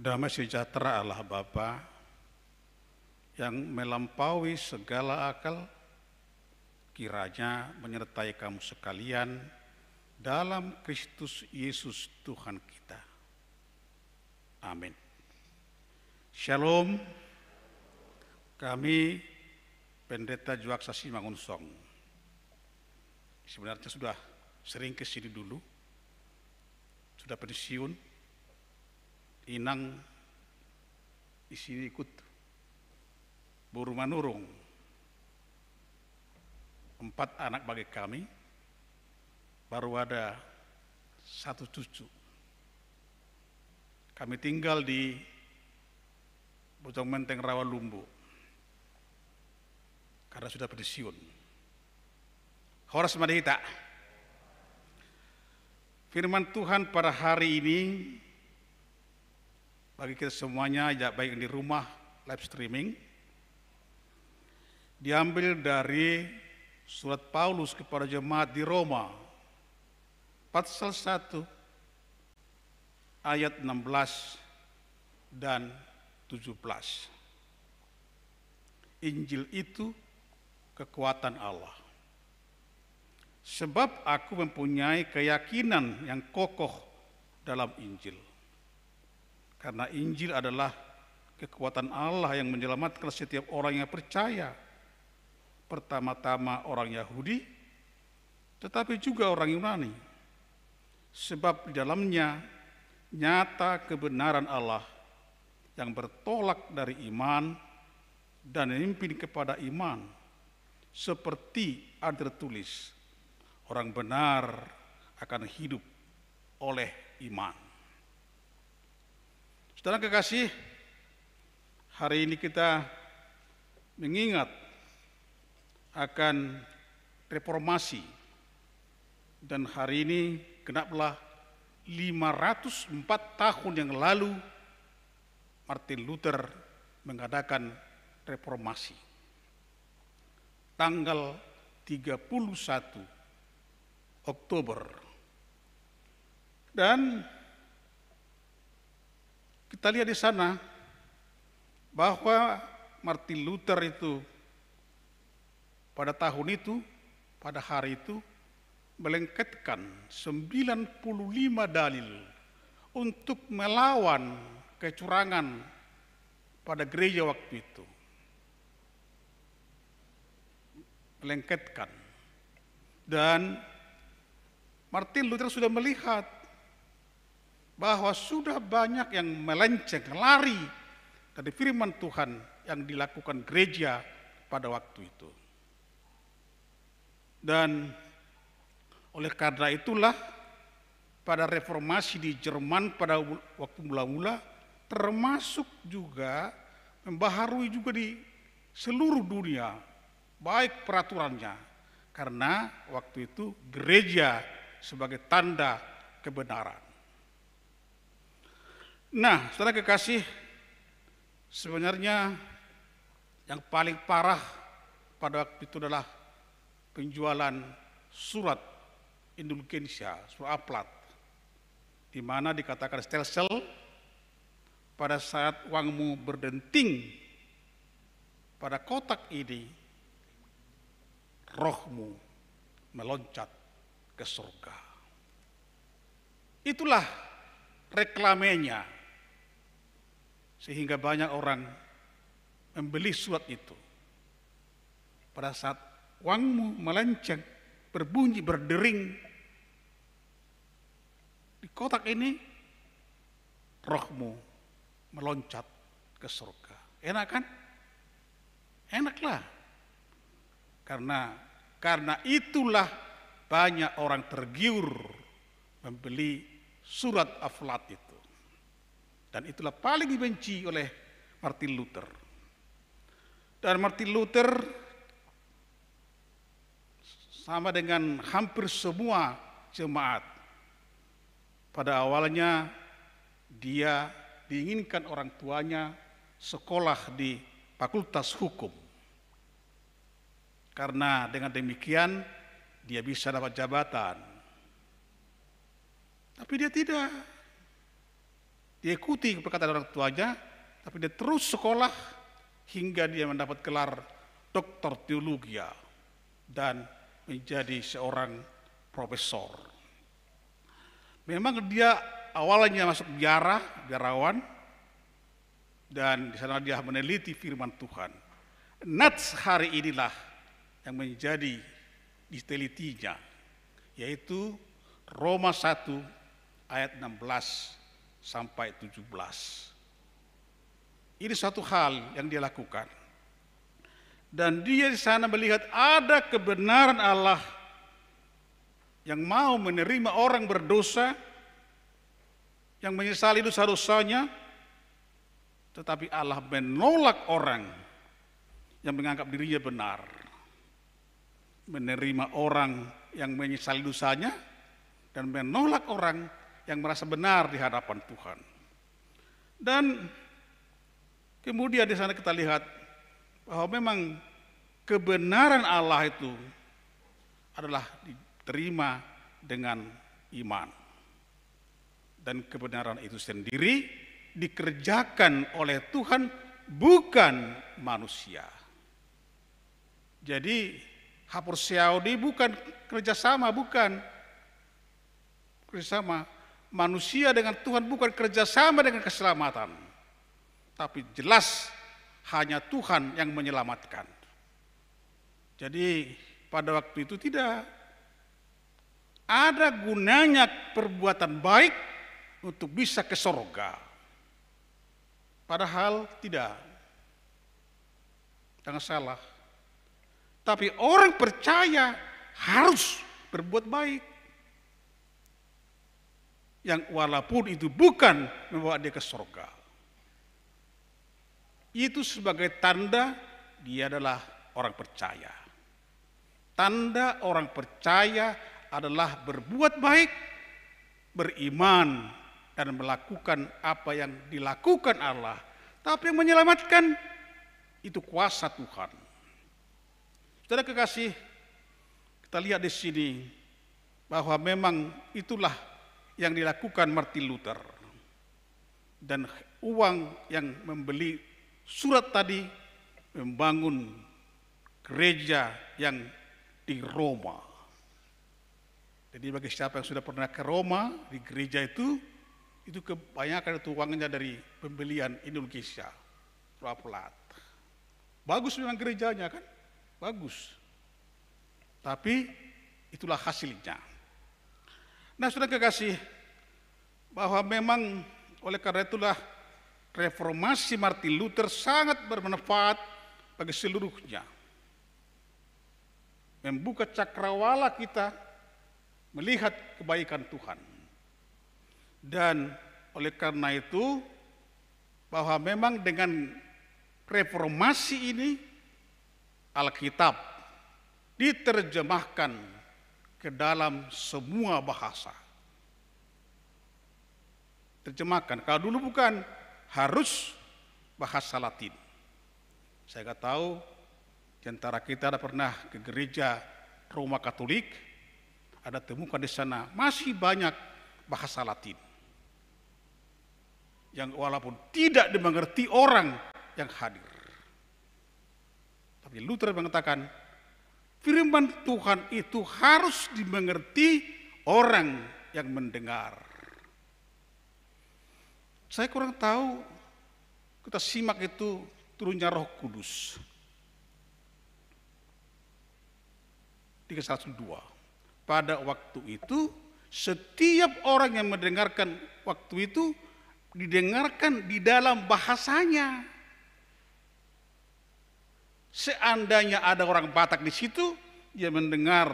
[SPEAKER 4] Damai sejahtera Allah Bapa yang melampaui segala akal, kiranya menyertai kamu sekalian dalam Kristus Yesus Tuhan kita. Amin. Shalom. Kami Pendeta Juaksa Simangunsong. Sebenarnya sudah sering ke sini dulu. Sudah pensiun. Inang di sini ikut buru manurung. 4 anak bagi kami. Baru ada 1 cucu. Kami tinggal di Bojong Menteng Rawalumbu karena sudah pensiun. Horas Madhita. Firman Tuhan pada hari ini bagi kita semuanya, ya baik di rumah live streaming, diambil dari surat Paulus kepada jemaat di Roma, pasal 1 ayat 16 dan 17. Injil itu kekuatan Allah. Sebab aku mempunyai keyakinan yang kokoh dalam Injil. Karena Injil adalah kekuatan Allah yang menyelamatkan setiap orang yang percaya. Pertama-tama orang Yahudi, tetapi juga orang Yunani. Sebab di dalamnya nyata kebenaran Allah yang bertolak dari iman dan memimpin kepada iman, seperti ada tertulis, orang benar akan hidup oleh iman. Saudara kekasih, hari ini kita mengingat akan reformasi, dan hari ini genaplah 504 tahun yang lalu Martin Luther mengadakan reformasi. Tanggal 31 Oktober. Dan kita lihat di sana bahwa Martin Luther itu pada tahun itu, pada hari itu, melengketkan 95 dalil untuk melawan kecurangan pada gereja waktu itu. Melengketkan. Dan Martin Luther sudah melihat bahwa sudah banyak yang melenceng, lari dari firman Tuhan yang dilakukan gereja pada waktu itu. Dan oleh karena itulah pada reformasi di Jerman pada waktu mula-mula, termasuk juga membaharui juga di seluruh dunia, baik peraturannya, karena waktu itu gereja sebagai tanda kebenaran. Nah, saudara kekasih, sebenarnya yang paling parah pada waktu itu adalah penjualan surat indulgensia, surat aplat, di mana dikatakan stelsel, pada saat uangmu berdenting pada kotak ini, rohmu meloncat ke surga. Itulah reklamenya, sehingga banyak orang membeli surat itu. Pada saat uangmu melenceng, berbunyi, berdering di kotak ini, rohmu meloncat ke surga. Enak kan? Enaklah. Karena itulah banyak orang tergiur membeli surat aflat itu. Dan itulah paling dibenci oleh Martin Luther. Dan Martin Luther sama dengan hampir semua jemaat, pada awalnya dia diinginkan orang tuanya sekolah di Fakultas Hukum. Karena dengan demikian dia bisa dapat jabatan. Tapi dia tidak. Dia ikuti perkataan orang tuanya, tapi dia terus sekolah hingga dia mendapat gelar doktor teologi dan menjadi seorang profesor. Memang dia awalnya masuk biarawan, dan di sana dia meneliti firman Tuhan. Nats hari inilah yang menjadi ditelitinya, yaitu Roma 1 ayat 16 sampai 17. Ini satu hal yang dia lakukan. Dan dia di sana melihat ada kebenaran Allah yang mau menerima orang berdosa, yang menyesali dosa-dosanya, tetapi Allah menolak orang yang menganggap dirinya benar. Menerima orang yang menyesali dosanya dan menolak orang yang merasa benar di hadapan Tuhan. Dan kemudian di sana kita lihat bahwa memang kebenaran Allah itu adalah diterima dengan iman. Dan kebenaran itu sendiri dikerjakan oleh Tuhan, bukan manusia. Jadi haporsiaudi bukan kerjasama, bukan kerjasama manusia dengan Tuhan, bukan kerjasama dengan keselamatan, tapi jelas hanya Tuhan yang menyelamatkan. Jadi pada waktu itu tidak ada gunanya perbuatan baik untuk bisa ke surga. Padahal tidak. Jangan salah. Tapi orang percaya harus berbuat baik. Yang walaupun itu bukan membawa dia ke surga. Itu sebagai tanda dia adalah orang percaya. Tanda orang percaya adalah berbuat baik, beriman, dan melakukan apa yang dilakukan Allah. Tapi yang menyelamatkan itu kuasa Tuhan. Saudara kekasih, kita lihat di sini bahwa memang itulah yang dilakukan Martin Luther. Dan uang yang membeli surat tadi membangun gereja yang di Roma. Jadi bagi siapa yang sudah pernah ke Roma, di gereja itu kebanyakan itu uangnya dari pembelian Indonesia, plat. Bagus memang gerejanya kan, bagus. Tapi itulah hasilnya. Nah, sudah kekasih, bahwa memang oleh karena itulah reformasi Martin Luther sangat bermanfaat bagi seluruhnya. Membuka cakrawala kita melihat kebaikan Tuhan. Dan oleh karena itu, bahwa memang dengan reformasi ini Alkitab diterjemahkan ke dalam semua bahasa. Terjemahkan. Kalau dulu bukan, harus bahasa Latin. Saya nggak tahu di antara kita ada pernah ke gereja Roma Katolik, ada temukan di sana masih banyak bahasa Latin yang walaupun tidak dimengerti orang yang hadir. Tapi Luther mengatakan firman Tuhan itu harus dimengerti orang yang mendengar. Saya kurang tahu, kita simak itu turunnya Roh Kudus. 3:1-2. Pada waktu itu, setiap orang yang mendengarkan waktu itu didengarkan di dalam bahasanya. Seandainya ada orang Batak di situ, dia mendengar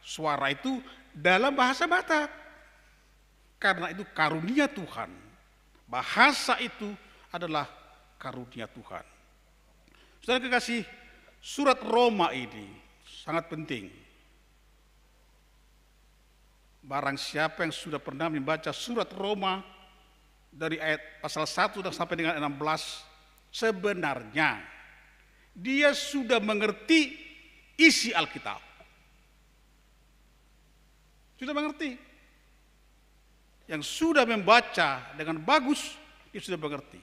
[SPEAKER 4] suara itu dalam bahasa Batak. Karena itu karunia Tuhan. Bahasa itu adalah karunia Tuhan. Saudara kekasih, surat Roma ini sangat penting. Barang siapa yang sudah pernah membaca surat Roma dari ayat pasal 1 sampai dengan 16, sebenarnya dia sudah mengerti isi Alkitab. Sudah mengerti. Yang sudah membaca dengan bagus, dia sudah mengerti.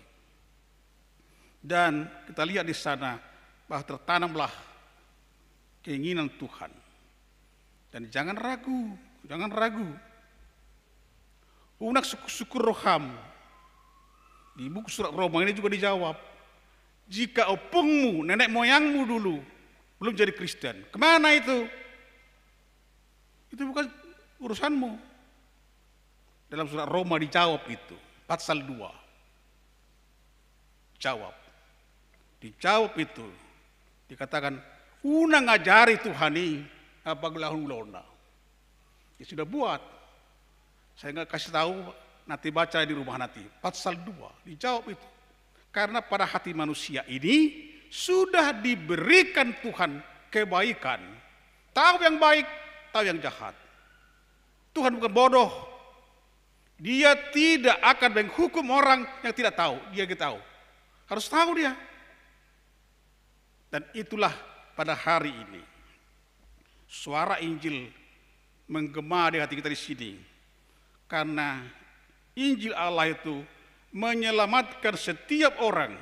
[SPEAKER 4] Dan kita lihat di sana bahwa tertanamlah keinginan Tuhan. Dan jangan ragu. Unak syukur roham. Di buku surat Roma ini juga dijawab. Jika opungmu, nenek moyangmu dulu belum jadi Kristen, kemana itu? Itu bukan urusanmu. Dalam surat Roma dijawab itu, pasal 2. Dijawab itu. Dikatakan, una ngajari Tuhani apagulahun lona. Ya sudah buat. Saya nggak kasih tahu, nanti baca di rumah nanti. Pasal 2, dijawab itu. Karena pada hati manusia ini sudah diberikan Tuhan kebaikan. Tahu yang baik, tahu yang jahat. Tuhan bukan bodoh. Dia tidak akan menghukum orang yang tidak tahu. Dia tahu. Harus tahu dia. Dan itulah pada hari ini. Suara Injil menggema di hati kita di sini. Karena Injil Allah itu menyelamatkan setiap orang.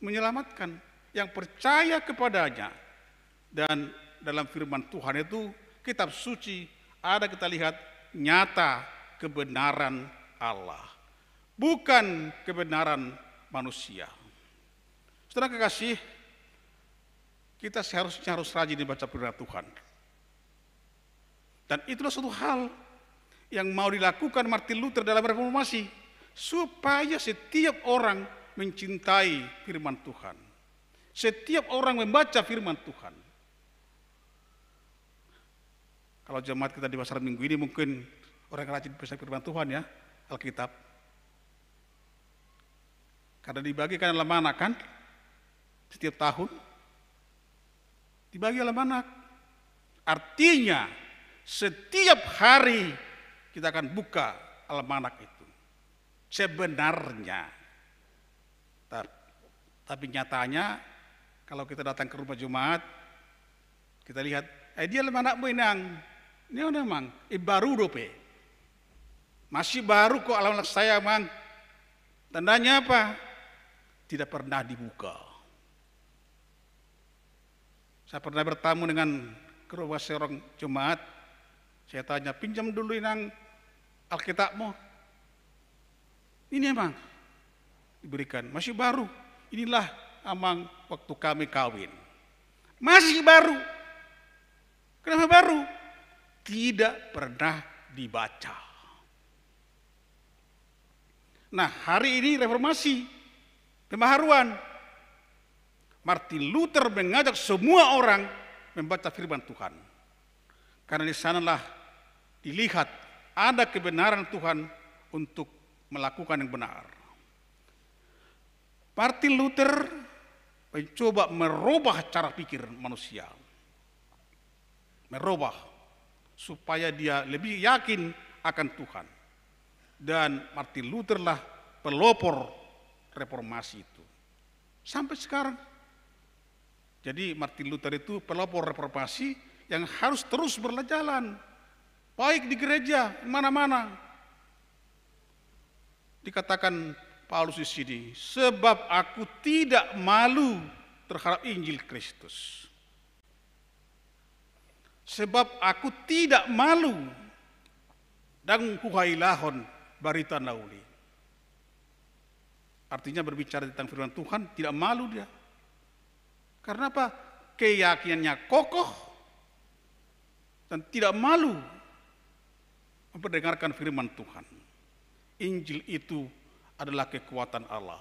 [SPEAKER 4] Menyelamatkan yang percaya kepadanya. Dan dalam firman Tuhan itu, kitab suci, ada kita lihat nyata kebenaran Allah. Bukan kebenaran manusia. Saudara kekasih, kita seharusnya harus rajin membaca firman Tuhan. Dan itulah suatu hal yang mau dilakukan Martin Luther dalam reformasi, supaya setiap orang mencintai firman Tuhan. Setiap orang membaca firman Tuhan. Kalau jemaat kita di pasar minggu ini mungkin orang rajin baca firman Tuhan ya, Alkitab. Karena dibagikan dalam anak kan, setiap tahun dibagi dalam anak. Artinya setiap hari kita akan buka almanak itu. Sebenarnya. Tapi nyatanya kalau kita datang ke rumah Jumat, kita lihat, dia almanakmu inang. Ini udah mang, baru dope. Masih baru kok almanak saya mang. Tandanya apa? Tidak pernah dibuka. Saya pernah bertamu dengan ke rumah seorang jemaat. Saya tanya, pinjam dulu inang Alkitabmu. Ini emang diberikan, masih baru. Inilah amang waktu kami kawin. Masih baru. Kenapa baru? Tidak pernah dibaca. Nah, hari ini reformasi, pembaharuan. Martin Luther mengajak semua orang membaca firman Tuhan. Karena di sanalah dilihat ada kebenaran Tuhan untuk melakukan yang benar. Martin Luther mencoba merubah cara pikir manusia. Merubah supaya dia lebih yakin akan Tuhan. Dan Martin Luther lah pelopor reformasi itu. Sampai sekarang. Jadi Martin Luther itu pelopor reformasi yang harus terus berjalan. Baik di gereja, mana-mana. Dikatakan Paulus di sini, sebab aku tidak malu terhadap Injil Kristus. Sebab aku tidak malu dan huhailahon barita nauli. Artinya berbicara tentang firman Tuhan, tidak malu dia. Karena apa? Keyakinannya kokoh dan tidak malu memperdengarkan firman Tuhan. Injil itu adalah kekuatan Allah.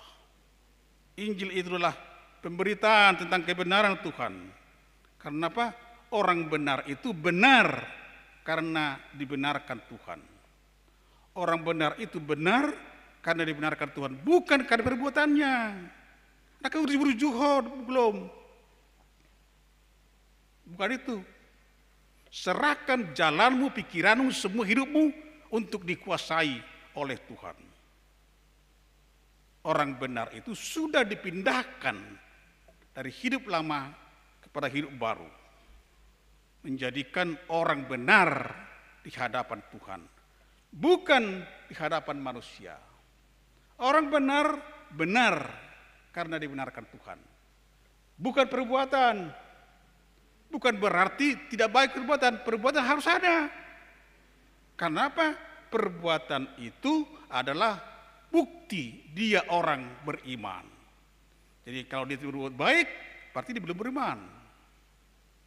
[SPEAKER 4] Injil itu adalah pemberitaan tentang kebenaran Tuhan. Karena apa? Orang benar itu benar karena dibenarkan Tuhan. Orang benar itu benar karena dibenarkan Tuhan, bukan karena perbuatannya. Nah, kau diburu juhud belum? Bukan itu. Serahkan jalanmu, pikiranmu, semua hidupmu untuk dikuasai oleh Tuhan. Orang benar itu sudah dipindahkan dari hidup lama kepada hidup baru. Menjadikan orang benar di hadapan Tuhan, bukan di hadapan manusia. Orang benar, benar karena dibenarkan Tuhan. Bukan perbuatan. Bukan berarti tidak baik perbuatan. Perbuatan harus ada. Karena apa? Perbuatan itu adalah bukti dia orang beriman. Jadi kalau dia berbuat baik, berarti dia belum beriman.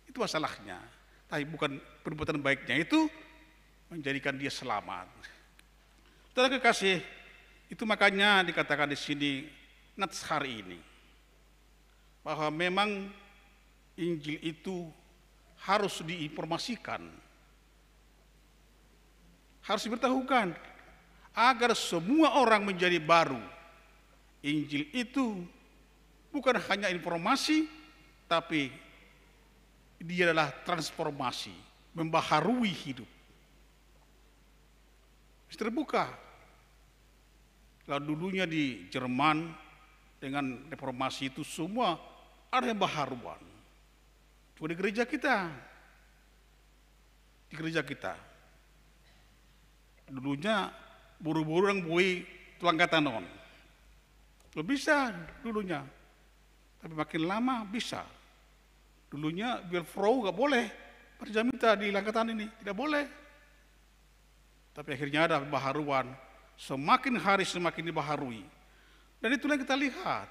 [SPEAKER 4] Itu masalahnya. Tapi bukan perbuatan baiknya itu menjadikan dia selamat. Saudara kekasih, itu makanya dikatakan di sini nats hari ini bahwa memang Injil itu harus diinformasikan, harus diberitahukan agar semua orang menjadi baru. Injil itu bukan hanya informasi, tapi dia adalah transformasi, membaharui hidup. Terbuka. Kalau dulunya di Jerman dengan reformasi itu semua ada yang baharuan. Cuma di gereja kita, dulunya buru-buru yang bui tulang katanon. Belum bisa dulunya, tapi makin lama bisa. Dulunya biar Frau gak boleh berjamita di langkatan ini, tidak boleh. Tapi akhirnya ada baharuan, semakin hari semakin dibaharui. Dan itulah yang kita lihat.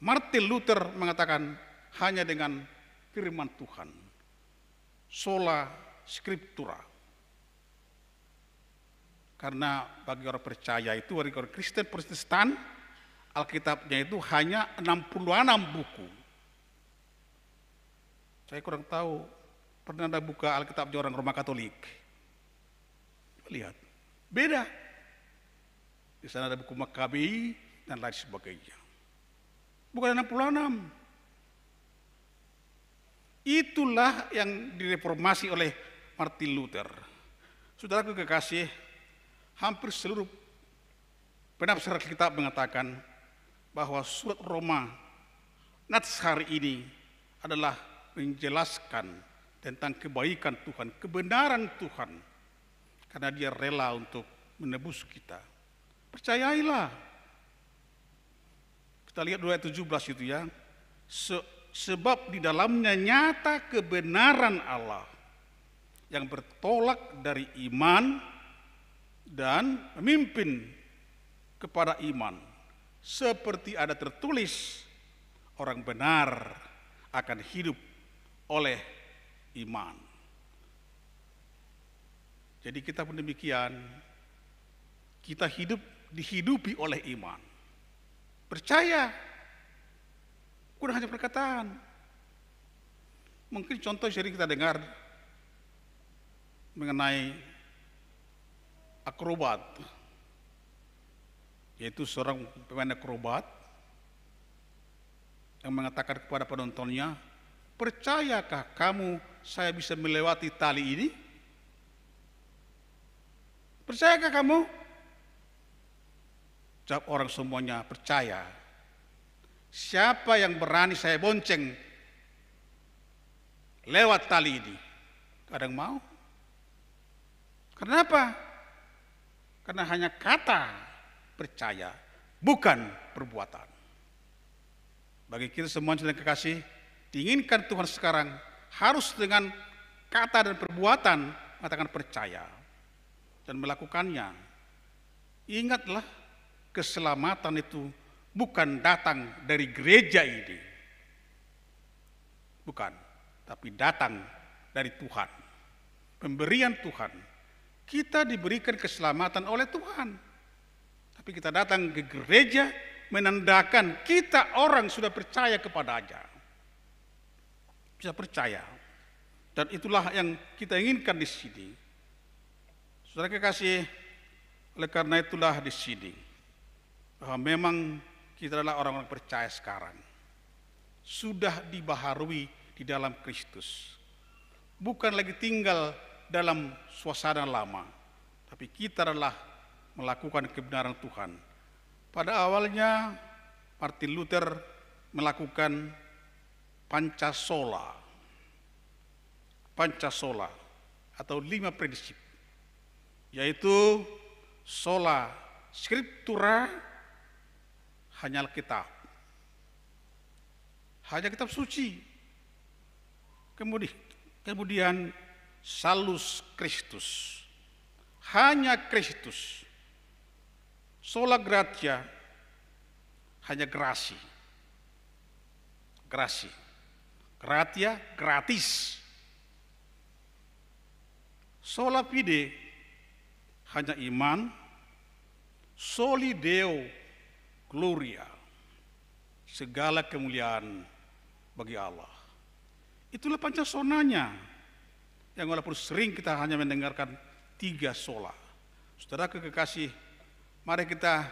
[SPEAKER 4] Martin Luther mengatakan hanya dengan firman Tuhan, sola scriptura. Karena bagi orang percaya itu, bagi orang Kristen Protestan, Alkitabnya itu hanya 66 buku. Saya kurang tahu, pernah Anda buka Alkitab orang Roma Katolik? Lihat, beda. Di sana ada buku Makabi dan lain sebagainya. Bukan 66. Itulah yang direformasi oleh Martin Luther. Saudaraku kekasih, hampir seluruh penafsir Alkitab mengatakan bahwa surat Roma nats hari ini adalah menjelaskan tentang kebaikan Tuhan, kebenaran Tuhan. Karena dia rela untuk menebus kita. Percayailah. Kita lihat 2:17 itu ya. Sebab di dalamnya nyata kebenaran Allah yang bertolak dari iman dan memimpin kepada iman. Seperti ada tertulis, orang benar akan hidup oleh iman. Jadi kita pun demikian, kita dihidupi oleh iman. Percaya, bukan hanya perkataan. Mungkin contoh sering kita dengar mengenai akrobat, yaitu seorang pemain akrobat yang mengatakan kepada penontonnya, percayakah kamu saya bisa melewati tali ini? Percayakah kamu? Jawab orang semuanya, percaya. Siapa yang berani saya bonceng lewat tali ini? Kadang mau. Kenapa? Karena hanya kata percaya, bukan perbuatan. Bagi kita semua yang sedang kekasih, diinginkan Tuhan sekarang harus dengan kata dan perbuatan mengatakan percaya dan melakukannya. Ingatlah, keselamatan itu bukan datang dari gereja ini. Bukan, tapi datang dari Tuhan. Pemberian Tuhan. Kita diberikan keselamatan oleh Tuhan. Tapi kita datang ke gereja menandakan kita orang sudah percaya kepadanya. Bisa percaya. Dan itulah yang kita inginkan di sini. Saudara kekasih, oleh karena itulah di sini bahwa memang kita adalah orang-orang percaya sekarang. Sudah dibaharui di dalam Kristus. Bukan lagi tinggal dalam suasana lama, tapi kita adalah melakukan kebenaran Tuhan. Pada awalnya Martin Luther melakukan Pancasola atau 5 prinsip, yaitu sola scriptura, hanya Alkitab, hanya kitab suci. Kemudian salus Christus, hanya Kristus. Sola gratia, hanya grasi. Grasi. Gratia, gratis. Sola fide, hanya iman. Soli Deo, gloria. Segala kemuliaan bagi Allah. Itulah Pancasonanya, yang walaupun sering kita hanya mendengarkan 3 sola. Saudara kekasih, mari kita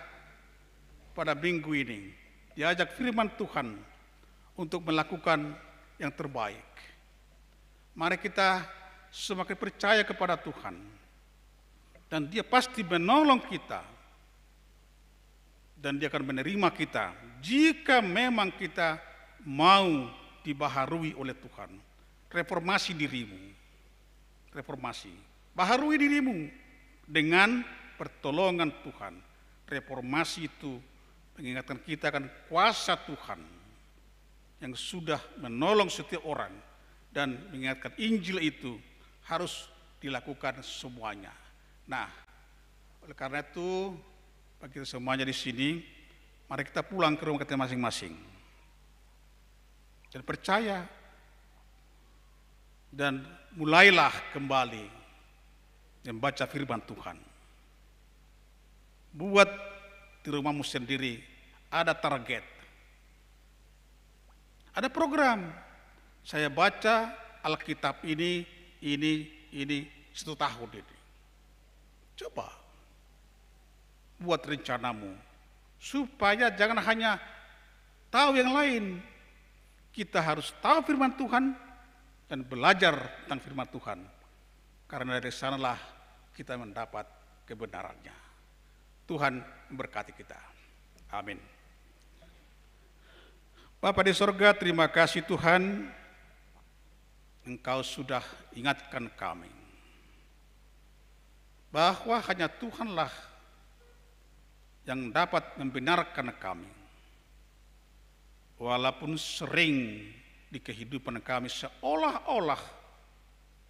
[SPEAKER 4] pada minggu ini diajak firman Tuhan untuk melakukan yang terbaik. Mari kita semakin percaya kepada Tuhan, dan Dia pasti menolong kita, dan Dia akan menerima kita jika memang kita mau dibaharui oleh Tuhan. Reformasi dirimu, reformasi, baharui dirimu dengan pertolongan Tuhan. Reformasi itu mengingatkan kita akan kuasa Tuhan yang sudah menolong setiap orang, dan mengingatkan Injil itu harus dilakukan semuanya. Nah, oleh karena itu bagi kita semuanya di sini, mari kita pulang ke rumah kita masing-masing dan percaya, dan mulailah kembali membaca firman Tuhan. Buat di rumahmu sendiri ada target, ada program. Saya baca Alkitab ini 1 tahun ini. Coba buat rencanamu supaya jangan hanya tahu yang lain. Kita harus tahu firman Tuhan dan belajar tentang firman Tuhan, karena dari sanalah kita mendapat kebenarannya. Tuhan memberkati kita. Amin. Bapa di sorga, terima kasih Tuhan, Engkau sudah ingatkan kami bahwa hanya Tuhanlah yang dapat membenarkan kami. Walaupun sering di kehidupan kami seolah-olah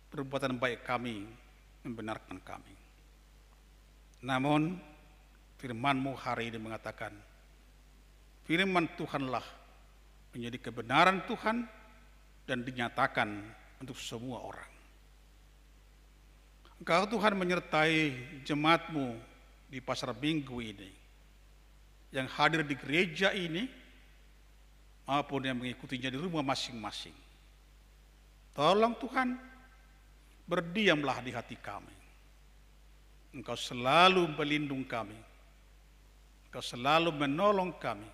[SPEAKER 4] perbuatan baik kami membenarkan kami. Namun firman-Mu hari ini mengatakan, firman Tuhanlah menjadi kebenaran Tuhan dan dinyatakan untuk semua orang. Engkau Tuhan menyertai jemaat-Mu di pasar minggu ini, yang hadir di gereja ini, maupun yang mengikutinya di rumah masing-masing. Tolong Tuhan, berdiamlah di hati kami. Engkau selalu melindungi kami, Engkau selalu menolong kami,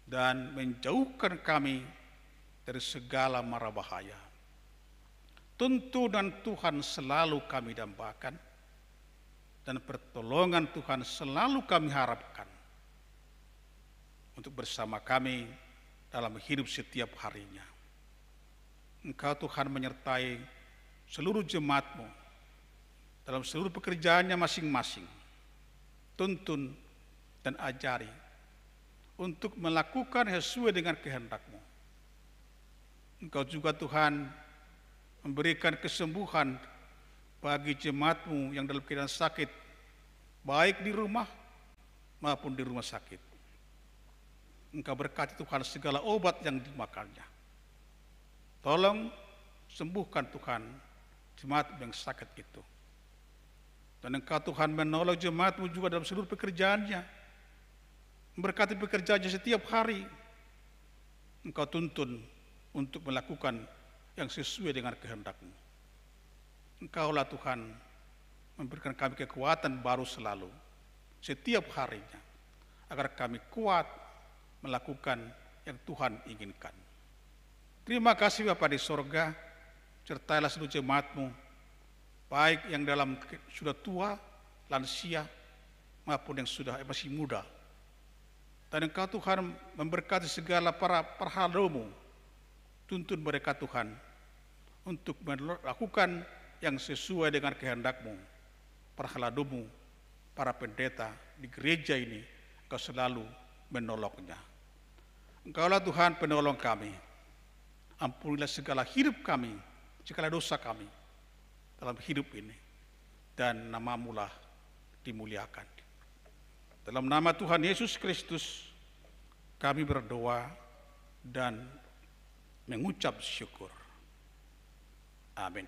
[SPEAKER 4] dan menjauhkan kami dari segala mara bahaya. Tuntunan Tuhan selalu kami dambakan, dan pertolongan Tuhan selalu kami harapkan untuk bersama kami dalam hidup setiap harinya. Engkau Tuhan menyertai seluruh jemaat-Mu dalam seluruh pekerjaannya masing-masing. Tuntun dan ajari untuk melakukan sesuai dengan kehendak-Mu. Engkau juga Tuhan memberikan kesembuhan bagi jemaat-Mu yang dalam keadaan sakit, baik di rumah maupun di rumah sakit. Engkau berkati Tuhan segala obat yang dimakannya. Tolong sembuhkan Tuhan jemaat yang sakit itu. Dan Engkau Tuhan menolong jemaat-Mu juga dalam seluruh pekerjaannya. Memberkati pekerjaannya setiap hari. Engkau tuntun untuk melakukan yang sesuai dengan kehendak-Mu. Engkaulah Tuhan memberikan kami kekuatan baru selalu, setiap harinya, agar kami kuat melakukan yang Tuhan inginkan. Terima kasih Bapa di sorga, sertailah seluruh jemaat-Mu, baik yang dalam sudah tua, lansia, maupun yang sudah masih muda. Dan Engkau Tuhan memberkati segala para perhalamu, tuntun mereka Tuhan, untuk melakukan yang sesuai dengan kehendak-Mu. Perhalamu, para pendeta di gereja ini, Engkau selalu menolongnya. Engkaulah Tuhan penolong kami. Ampunilah segala hidup kami, segala dosa kami. dalam hidup ini, dan nama-Mu-lah dimuliakan. Dalam nama Tuhan Yesus Kristus kami berdoa dan mengucap syukur. Amin.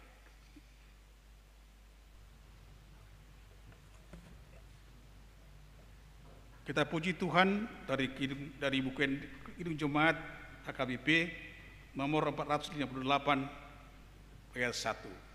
[SPEAKER 4] Kita puji Tuhan dari buku Kidung Jemaat HKBP nomor 458 ayat 1.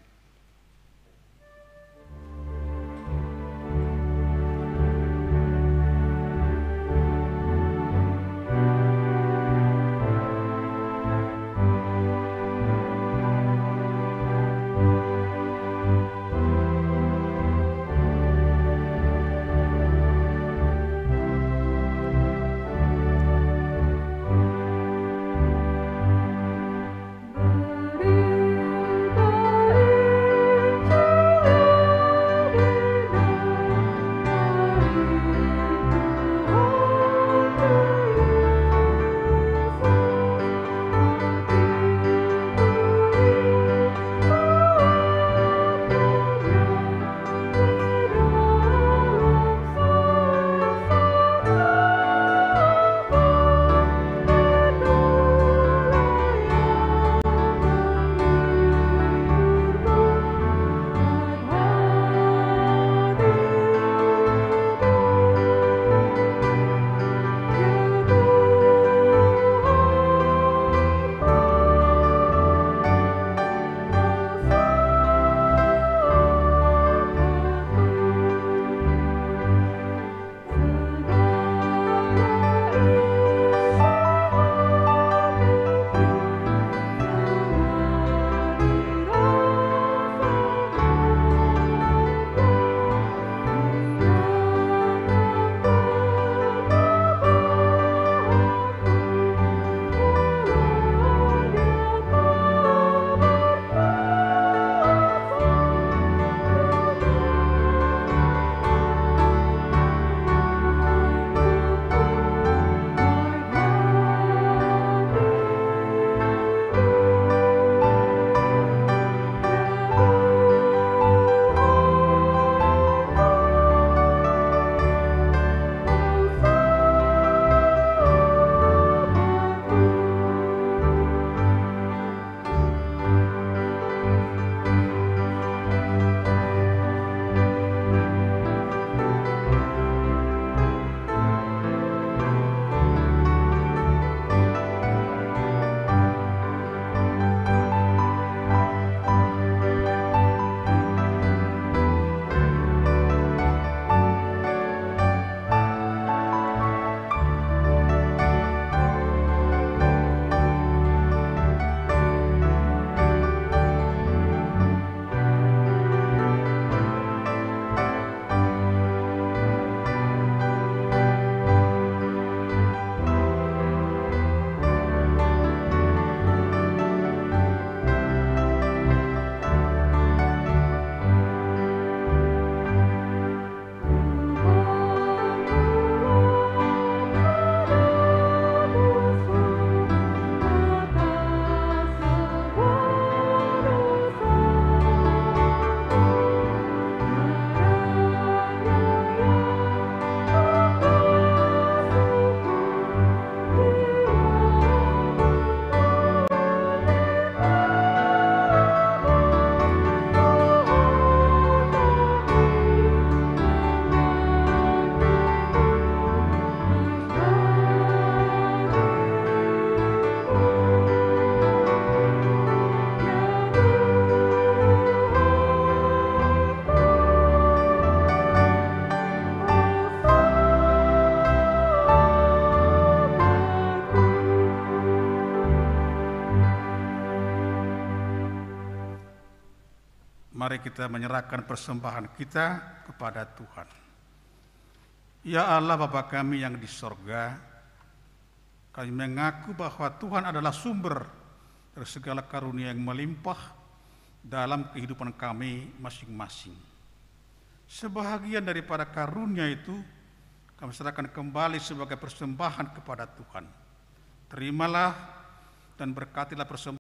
[SPEAKER 5] Mari kita menyerahkan persembahan kita kepada Tuhan. Ya Allah Bapa kami yang di sorga, kami mengaku bahwa Tuhan adalah sumber dari segala karunia yang melimpah dalam kehidupan kami masing-masing. Sebahagian daripada karunia itu kami serahkan kembali sebagai persembahan kepada Tuhan. Terimalah dan berkatilah persembahan